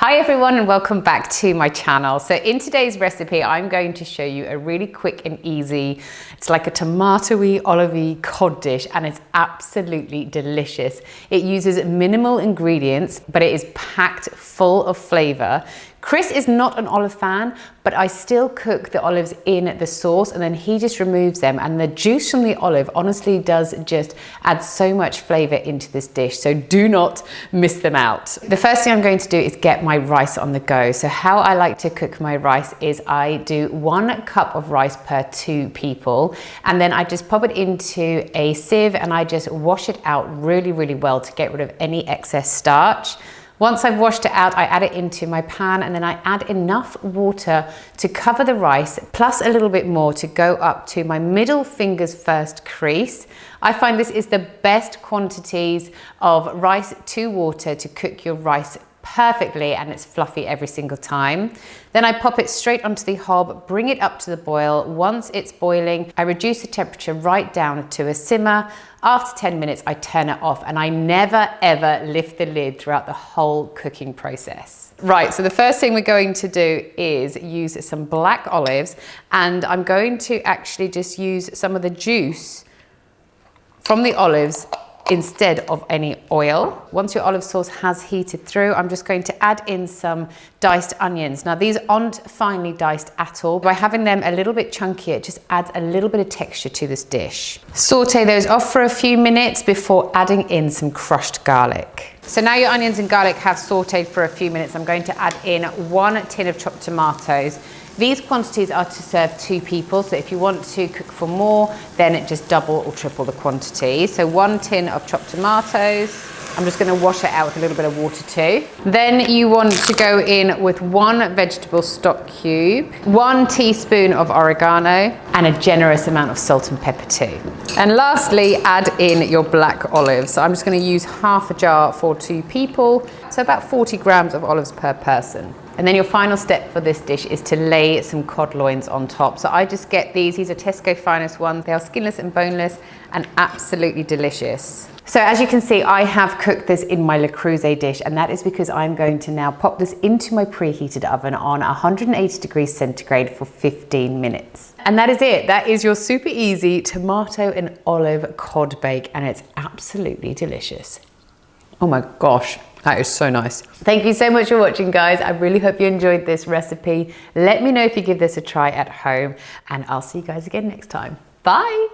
Hi everyone and welcome back to my channel. So in today's recipe, I'm going to show you a really quick and easy, it's like a tomatoey, olivey cod dish and it's absolutely delicious. It uses minimal ingredients, but it is packed full of flavor. Chris is not an olive fan, but I still cook the olives in the sauce and then he just removes them, and the juice from the olive honestly does just add so much flavor into this dish, so do not miss them out. The first thing I'm going to do is get my rice on the go. So how I like to cook my rice is I do 1 cup of rice per 2 people, and then I just pop it into a sieve and I just wash it out really well to get rid of any excess starch. Once I've washed it out, I add it into my pan and then I add enough water to cover the rice, plus a little bit more to go up to my middle finger's first crease. I find this is the best quantities of rice to water to cook your rice perfectly, and it's fluffy every single time. Then I pop it straight onto the hob, bring it up to the boil. Once it's boiling, I reduce the temperature right down to a simmer. After 10 minutes, I turn it off and I never ever lift the lid throughout the whole cooking process. Right, so the first thing we're going to do is use some black olives, and I'm going to actually just use some of the juice from the olives instead of any oil. Once your olive sauce has heated through, I'm just going to add in some diced onions. Now these aren't finely diced at all. By having them a little bit chunkier, it just adds a little bit of texture to this dish. Saute those off for a few minutes before adding in some crushed garlic. So now your onions and garlic have sauteed for a few minutes, I'm going to add in 1 tin of chopped tomatoes. These quantities are to serve 2 people, so if you want to cook for more, then just double or triple the quantity. So 1 tin of chopped tomatoes. I'm just going to wash it out with a little bit of water too. Then you want to go in with 1 vegetable stock cube, 1 teaspoon of oregano, and a generous amount of salt and pepper too. And lastly, add in your black olives. So I'm just going to use half a jar for 2 people, so about 40 grams of olives per person. And then your final step for this dish is to lay some cod loins on top. So I just get these are Tesco finest ones. They are skinless and boneless and absolutely delicious. So as you can see, I have cooked this in my Le Creuset dish, and that is because I'm going to now pop this into my preheated oven on 180 degrees centigrade for 15 minutes. And that is it. That is your super easy tomato and olive cod bake, and it's absolutely delicious. Oh my gosh. That is so nice. Thank you so much for watching, guys. I really hope you enjoyed this recipe. Let me know if you give this a try at home, and I'll see you guys again next time. Bye.